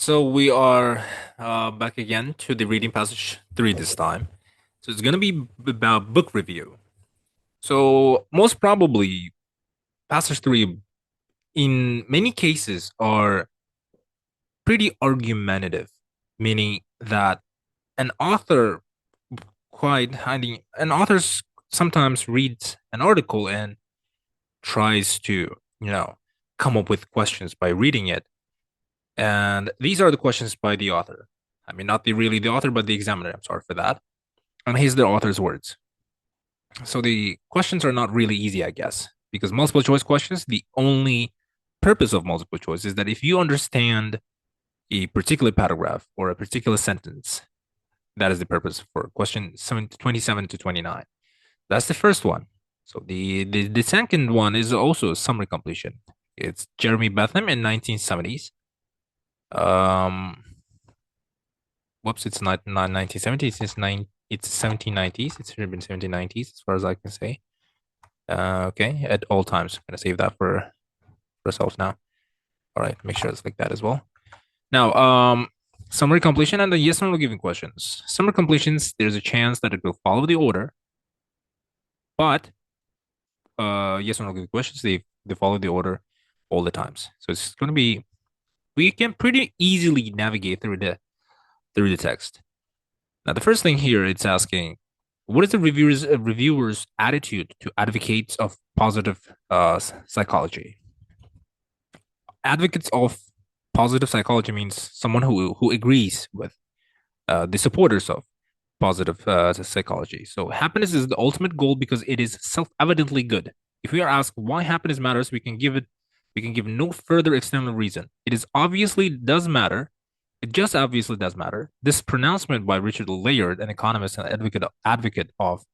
So we are back again to the reading passage 3 this time. So it's going to be about book review. So most probably passage 3 in many cases are pretty argumentative, meaning that an author an author sometimes reads an article and tries to, come up with questions by reading it. And these are the questions by the author. I mean, not really the author, but the examiner. I'm sorry for that. And here's the author's words. So the questions are not really easy, I guess, because multiple choice questions, the only purpose of multiple choice is that if you understand a particular paragraph or a particular sentence, that is the purpose for question 27 to 29. That's the first one. So the second one is also a summary completion. It's Jeremy Bentham in 1970s. Um, whoops, it's not 1970s. It's 1790s. It's been 1790s as far as I can say. Okay, at all times. I'm gonna save that for ourselves now. All right, make sure it's like that as well. Now, summary completion and the yes or no giving questions. Summary completions, there's a chance that it will follow the order, but yes or no giving questions, they follow the order all the times. So it's gonna be we can pretty easily navigate through the text. Now, the first thing here, it's asking, what is the reviewer's attitude to advocates of positive psychology? Advocates of positive psychology means someone who agrees with the supporters of positive psychology. So happiness is the ultimate goal because it is self-evidently good. If we are asked why happiness matters, we can give no further external reason. It is obviously does matter. It just obviously does matter. This pronouncement by Richard Layard, an economist and advocate of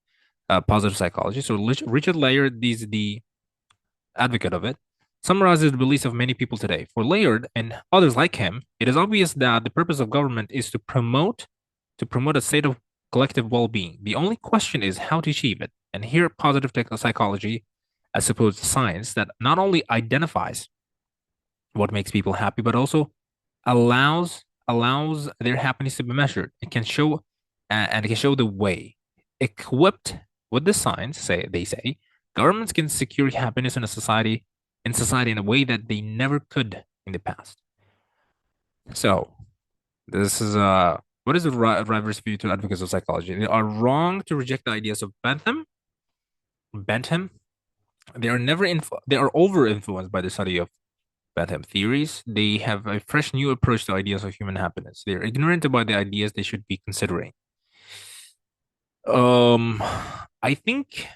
positive psychology. So Richard Layard is the advocate of it, summarizes the beliefs of many people today. For Layard and others like him, it is obvious that the purpose of government is to promote a state of collective well-being. The only question is how to achieve it. And here, positive psychology, as opposed to science, that not only identifies what makes people happy, but also allows their happiness to be measured. It can show and it can show the way. Equipped with the science, they say, governments can secure happiness in society in a way that they never could in the past. So this is what is the driver's view to advocates of psychology? They are wrong to reject the ideas of Bentham. They are over influenced by the study of Bentham theories. They have a fresh new approach to ideas of human happiness. They are ignorant about the ideas they should be considering. Um, I think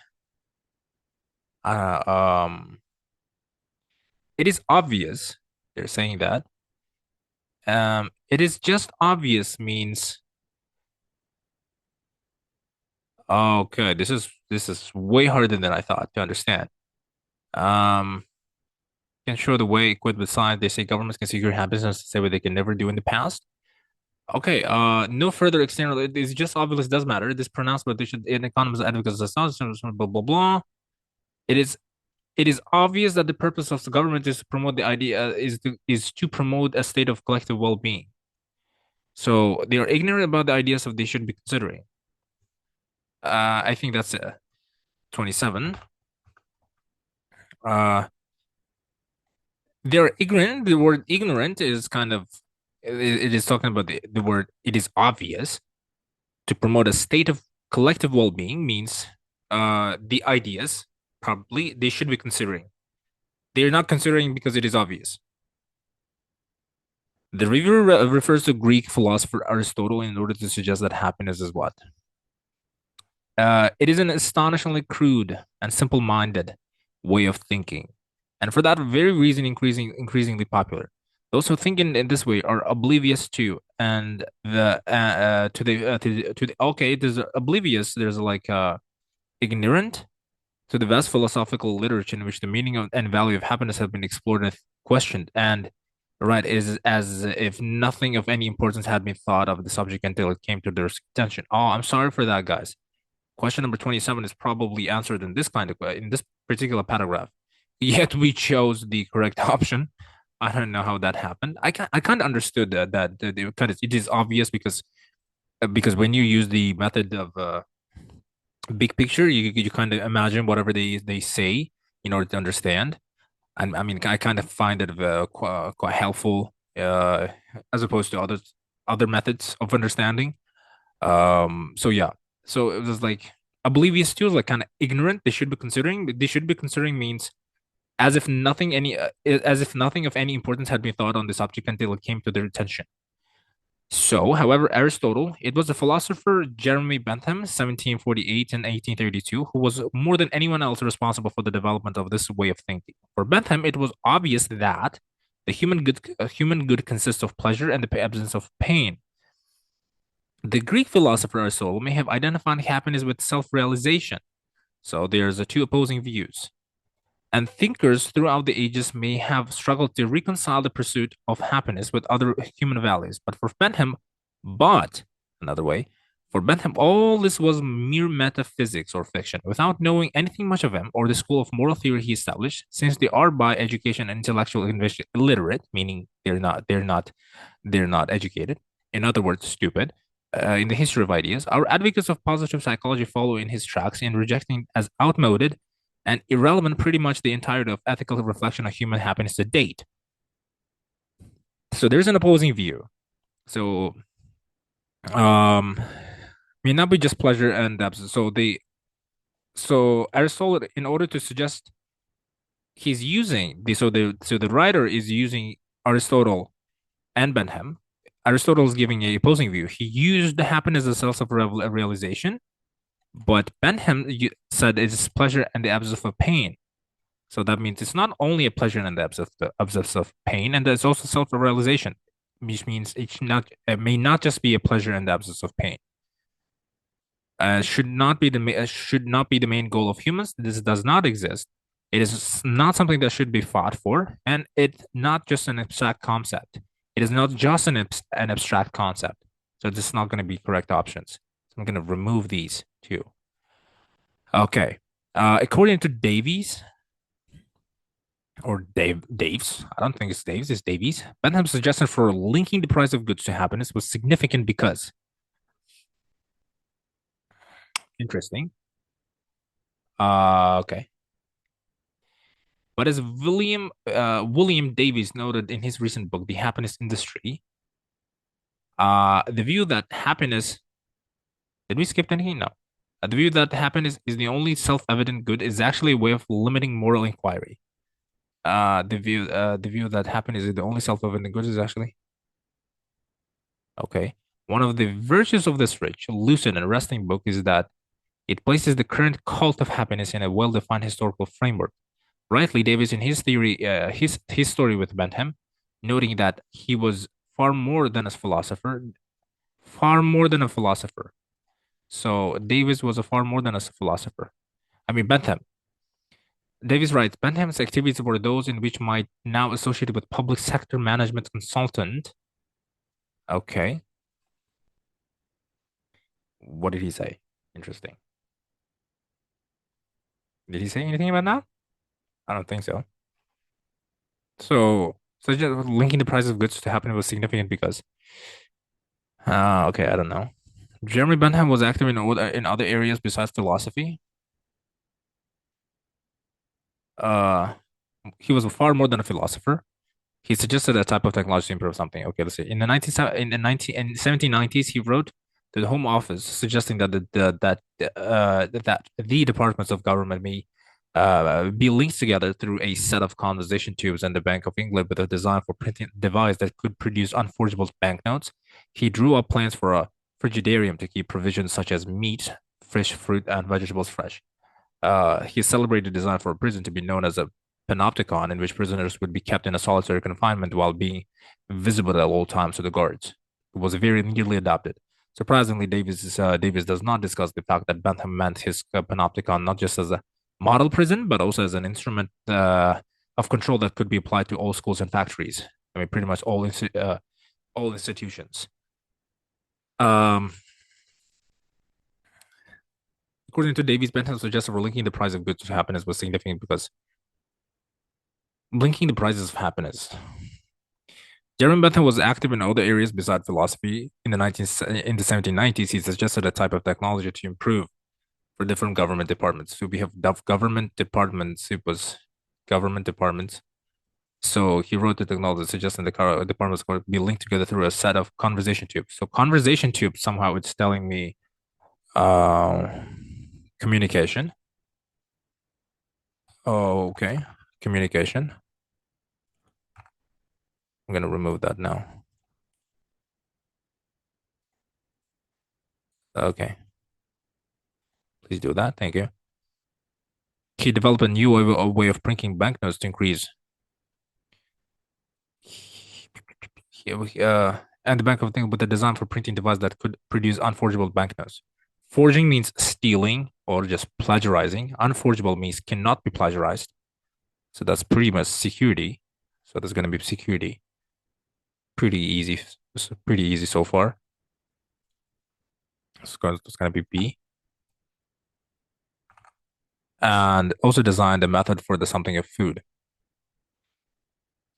uh, um, it is obvious. They're saying that. It is just obvious means okay. This is way harder than I thought to understand. Um, can show the way equipped with science. They say governments can secure happiness to say what they can never do in the past. Okay, no further external. It is just obvious. It does matter. This pronouncement they should in economists advocates blah blah blah. It is it is obvious that the purpose of the government is to promote the idea is to promote a state of collective well-being. So they are ignorant about the ideas of they should be considering. I think that's 27. Uh, they're ignorant. The word ignorant is kind of it is talking about the word. It is obvious to promote a state of collective well-being means the ideas probably they should be considering. They're not considering because it is obvious. The reviewer refers to Greek philosopher Aristotle in order to suggest that happiness is what? It is an astonishingly crude and simple-minded way of thinking, and for that very reason, increasingly popular. Those who think in this way are oblivious to and the to the okay. There's oblivious. There's like ignorant to the vast philosophical literature in which the meaning of and value of happiness have been explored and questioned, and right is as if nothing of any importance had been thought of the subject until it came to their attention. Oh, I'm sorry for that, guys. Question number 27 is probably answered in this particular paragraph. Yet we chose the correct option. I don't know how that happened. I kind of understood that because it is obvious because when you use the method of big picture, you kind of imagine whatever they say in order to understand. And I mean, I kind of find it quite helpful as opposed to other methods of understanding. So yeah, so it was like oblivious to is like kind of ignorant. They should be considering. They should be considering means as if nothing of any importance had been thought on the subject until it came to their attention. So, however, Aristotle, it was the philosopher Jeremy Bentham, 1748 and 1832, who was more than anyone else responsible for the development of this way of thinking. For Bentham, it was obvious that human good consists of pleasure and the absence of pain. The Greek philosopher Aristotle may have identified happiness with self-realization. So there's two opposing views. And thinkers throughout the ages may have struggled to reconcile the pursuit of happiness with other human values. But another way, for Bentham, all this was mere metaphysics or fiction. Without knowing anything much of him or the school of moral theory he established, since they are by education and intellectual illiterate, meaning they're not educated. In other words, stupid. In the history of ideas, our advocates of positive psychology follow in his tracks in rejecting as outmoded and irrelevant pretty much the entirety of ethical reflection of human happiness to date. So there's an opposing view. So may not be just pleasure and absence. So Aristotle, in order to suggest he's using the writer is using Aristotle and Bentham. Aristotle is giving a opposing view. He used the happiness as a self-realization, but Bentham said it's pleasure and the absence of pain. So that means it's not only a pleasure and the absence of pain, and there's also self-realization, which means it may not just be a pleasure and the absence of pain. Should not be the main goal of humans. This does not exist. It is not something that should be fought for, and it's not just an abstract concept. It is not just an abstract concept. So this is not going to be correct options. So I'm going to remove these two. Okay. According to Davies, or Dave's, I don't think it's Dave's, it's Davies. Bentham's suggestion for linking the price of goods to happiness was significant because, interesting. Okay. But as William Davies noted in his recent book, The Happiness Industry, the view that happiness, did we skip anything? No. The view that happiness is the only self-evident good is actually a way of limiting moral inquiry. The view that happiness is the only self-evident good is actually okay. One of the virtues of this rich, lucid, and resting book is that it places the current cult of happiness in a well-defined historical framework. Rightly, Davis, in his story with Bentham, noting that he was far more than a philosopher, far more than a philosopher. So Davis was a far more than a philosopher. I mean Bentham. Davis writes, Bentham's activities were those in which might now associated with public sector management consultant. Okay. What did he say? Interesting. Did he say anything about that? I don't think so. So just linking the price of goods to happen was significant because, okay, I don't know. Jeremy Bentham was active in other areas besides philosophy. Uh, he was far more than a philosopher. He suggested a type of technology to improve something. Okay, let's see. In 1790s, he wrote to the Home Office suggesting that that the departments of government may be linked together through a set of conversation tubes and the Bank of England with a design for printing device that could produce unforgeable banknotes. He drew up plans for a frigidarium to keep provisions such as meat, fish, fruit, and vegetables fresh. He celebrated design for a prison to be known as a panopticon, in which prisoners would be kept in a solitary confinement while being visible at all times to the guards. It was very nearly adopted. Surprisingly, Davis does not discuss the fact that Bentham meant his panopticon not just as a model prison, but also as an instrument of control that could be applied to all schools and factories. I mean, pretty much all institutions. Um, According to Davies, Bentham suggested linking the price of goods to happiness was significant because linking the prices of happiness. Jeremy Bentham was active in other areas besides philosophy. In the 1790s, he suggested a type of technology to improve for different government departments. So we have government departments. It was government departments. So he wrote the technology suggesting the departments could be linked together through a set of conversation tubes. So conversation tubes somehow it's telling me uh, communication. Oh, okay. Communication. I'm gonna remove that now. Okay. Please do that. Thank you. He developed a new way of printing banknotes to increase. And the Bank of England with a design for printing device that could produce unforgeable banknotes. Forging means stealing or just plagiarizing. Unforgeable means cannot be plagiarized. So that's pretty much security. So that's going to be security. Pretty easy. Pretty easy so far. It's going to be B. And also designed a method for the something of food.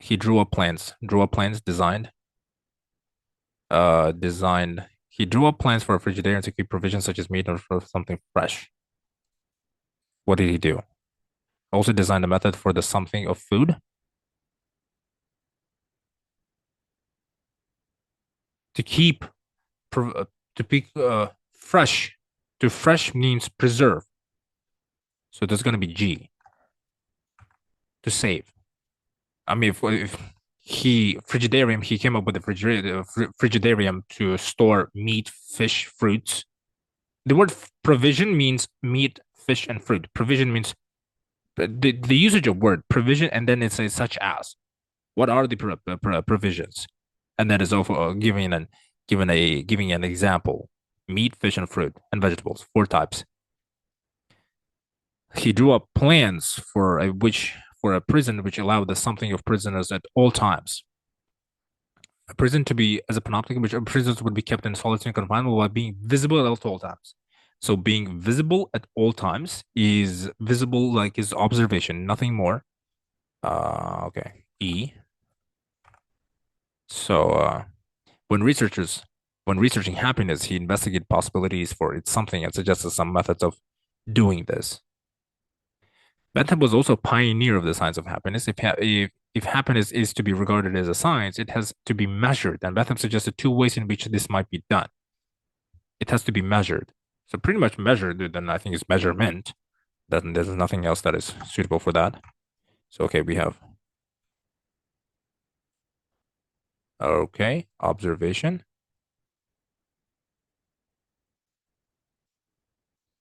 He drew up plans. Designed. Designed. He drew up plans for a frigidaire to keep provisions such as meat or for something fresh. What did he do? Also designed a method for the something of food to keep to be fresh. To fresh means preserve. So there's going to be G to save. I mean, if he frigidarium, he came up with a frigidarium to store meat, fish, fruits. The word provision means meat, fish, and fruit. Provision means the usage of word provision, and then it says such as. What are the provisions? And that is also giving an example: meat, fish, and fruit, and vegetables, four types. He drew up plans for a prison which allowed the something of prisoners at all times. A prison to be as a panoptic, which prisoners would be kept in solitary confinement while being visible at all times. So being visible at all times is visible like his observation, nothing more. Okay. E. So when researchers when researching happiness, he investigated possibilities for its something and suggested some methods of doing this. Bentham was also a pioneer of the science of happiness. If happiness is to be regarded as a science, it has to be measured. And Bentham suggested two ways in which this might be done. It has to be measured. So pretty much measured, then I think it's measurement. There's nothing else that is suitable for that. So okay, we have okay, observation.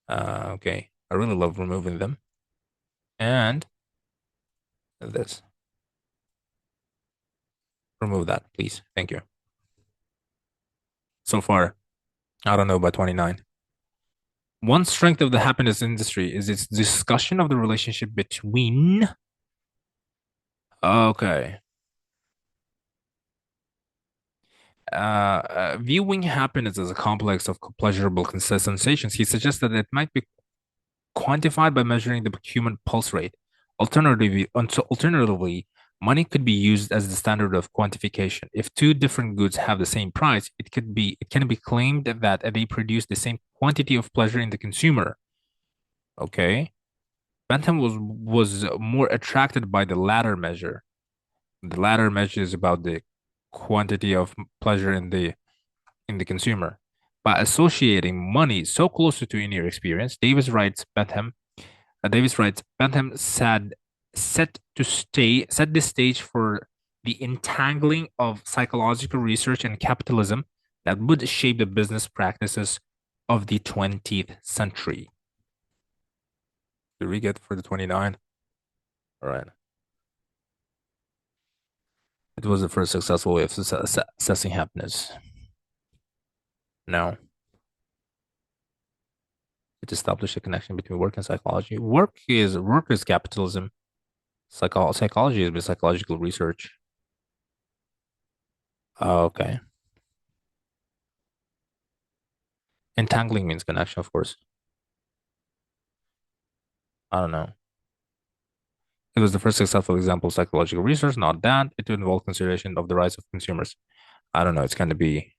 Okay. I really love removing them. And this. Remove that, please. Thank you. So far, I don't know about 29. One strength of the happiness industry is its discussion of the relationship between. Okay. Viewing happiness as a complex of pleasurable sensations, he suggests that it might be quantified by measuring the human pulse rate. Alternatively, money could be used as the standard of quantification. If two different goods have the same price, it can be claimed that they produce the same quantity of pleasure in the consumer. Okay. Bentham was more attracted by the latter measure. The latter measure is about the quantity of pleasure in the consumer. By associating money so closely to inner experience, Davis writes, Bentham said, set the stage for the entangling of psychological research and capitalism that would shape the business practices of the 20th century. Did we get for the 29? All right. It was the first successful way of assessing happiness. No. It established a connection between work and psychology. Work is capitalism. Psychology is psychological research. Okay. Entangling means connection, of course. I don't know. It was the first successful example of psychological research. Not that. It involved consideration of the rights of consumers. I don't know. It's going to be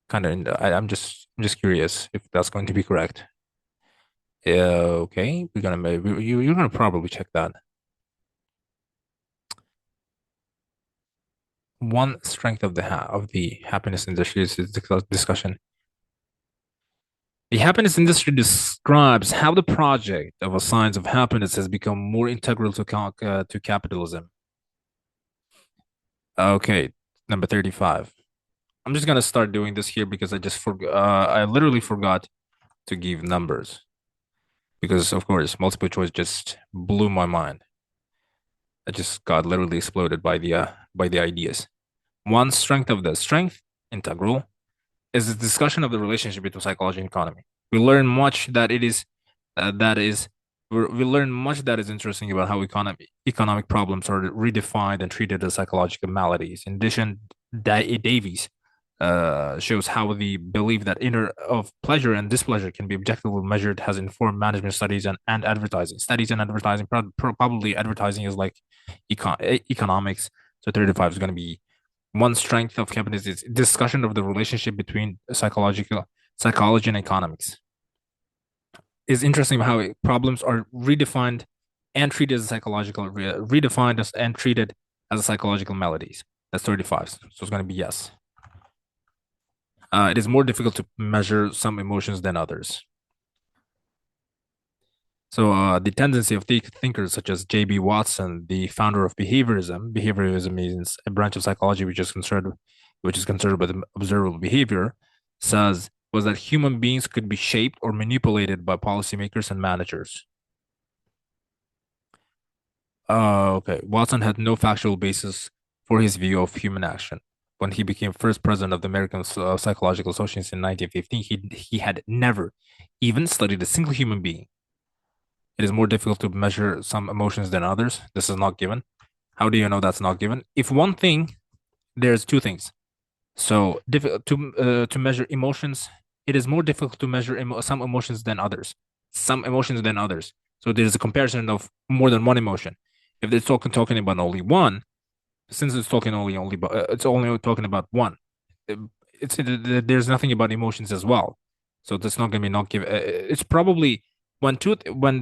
kind of. I'm just curious if that's going to be correct. Okay, we're gonna you're gonna probably check that. One strength of the happiness industry is discussion. The happiness industry describes how the project of a science of happiness has become more integral to capitalism. Okay, number 35. I'm just gonna start doing this here because I literally forgot to give numbers because of course multiple choice just blew my mind. I just got literally exploded by the ideas. One strength integral is the discussion of the relationship between psychology and economy. We learn much that it is that is we learn much that is interesting about how economic problems are redefined and treated as psychological maladies. In addition, Davies shows how the belief that inner of pleasure and displeasure can be objectively measured has informed management studies and advertising. Studies and advertising, probably advertising is like economics. So 35 is going to be one strength of capitalism is discussion of the relationship between psychology and economics. It's interesting how problems are redefined and treated as redefined as and treated as a psychological maladies. That's 35. So it's going to be yes. It is more difficult to measure some emotions than others. So the tendency of thinkers such as J.B. Watson, the founder of behaviorism means a branch of psychology which is concerned with observable behavior, says was that human beings could be shaped or manipulated by policymakers and managers. Okay. Watson had no factual basis for his view of human action. When he became first president of the American Psychological Association in 1915, he had never even studied a single human being. It is more difficult to measure some emotions than others. This is not given. How do you know that's not given? If one thing, there's two things. So difficult to measure emotions. It is more difficult to measure some emotions than others. Some emotions than others. So there's a comparison of more than one emotion. If it's talking about only one, since it's talking it's only talking about one. There's nothing about emotions as well, so that's not going to be not give. It's probably when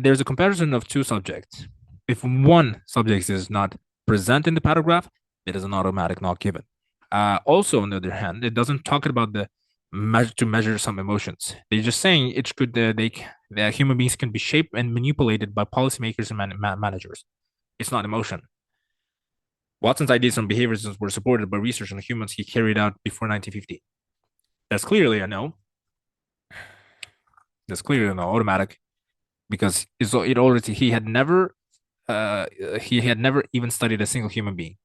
there's a comparison of two subjects. If one subject is not present in the paragraph, it is an automatic not given. Also, on the other hand, it doesn't talk about the measure some emotions. They're just saying it could the human beings can be shaped and manipulated by policymakers and managers. It's not emotion. Watson's ideas on behaviorism were supported by research on humans he carried out before 1950. That's clearly a no. That's clearly a no, automatic, because it already uh, he had never even studied a single human being.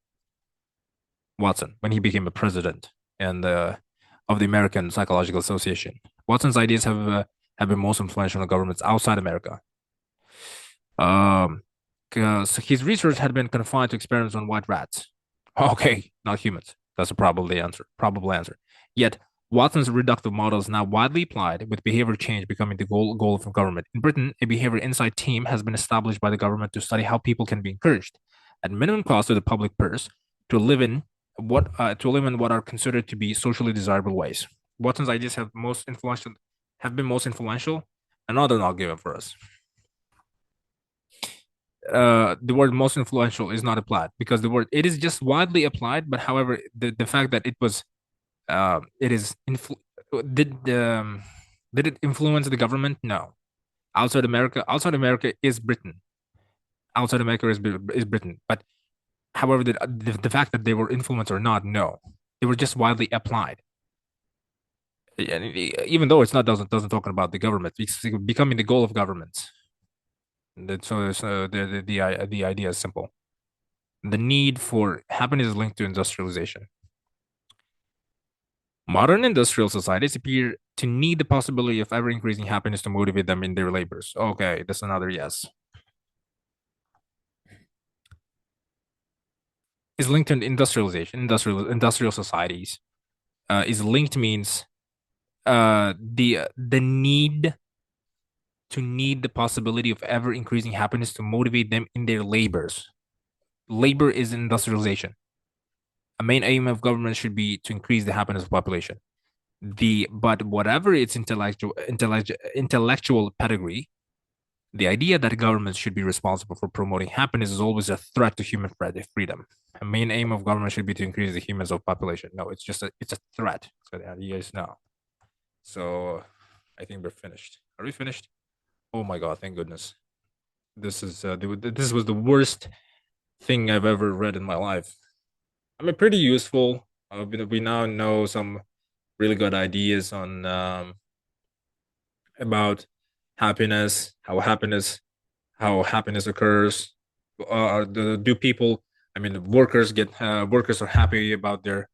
Watson, when he became a president and of the American Psychological Association, Watson's ideas have been most influential on governments outside America. Um, because his research had been confined to experiments on white rats. Okay, not humans. That's a probable answer. Probable answer. Yet Watson's reductive model is now widely applied, with behavior change becoming the goal of government. In Britain, a behavior insight team has been established by the government to study how people can be encouraged, at minimum cost to the public purse, to live in what are considered to be socially desirable ways. Watson's ideas have been most influential, and they're not given for us. The word most influential is not applied because the word it is just widely applied, but however the fact that it was it is did it influence the government? No. Outside America is Britain. Outside America is Britain. But however, the fact that they were influenced or not, no, they were just widely applied. And even though it's not doesn't talk about the government, it's becoming the goal of governments. So the idea is simple. The need for happiness is linked to industrialization. Modern industrial societies appear to need the possibility of ever increasing happiness to motivate them in their labors. Okay, that's another yes. Is linked to industrialization, industrial societies. Is linked means the need to need the possibility of ever increasing happiness to motivate them in their labors. Labor is industrialization. A main aim of government should be to increase the happiness of population. But whatever its intellectual pedigree, the idea that governments should be responsible for promoting happiness is always a threat to human freedom. A main aim of government should be to increase the humans of population. No, it's a threat. So the idea is no. So I think we're finished. Are we finished? Oh my god! Thank goodness. This was the worst thing I've ever read in my life. I mean, pretty useful. We now know some really good ideas on about happiness, how happiness occurs. Do people? I mean, workers are happy about their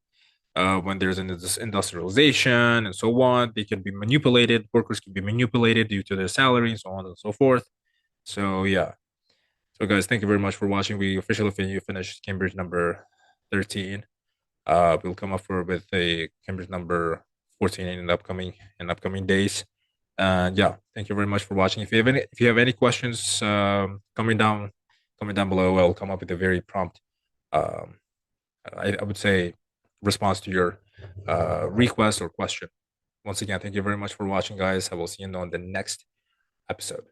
when there's this industrialization and so on. They can be manipulated. Workers can be manipulated due to their salary and so on and so forth. So yeah. So guys, thank you very much for watching. We officially finished Cambridge number 13. We'll come up with a Cambridge number 14 in upcoming days. And yeah, thank you very much for watching. If you have any questions, coming down below, I'll come up with a very prompt, um, I would say, response to your request or question. Once again, thank you very much for watching, guys. I will see you on the next episode.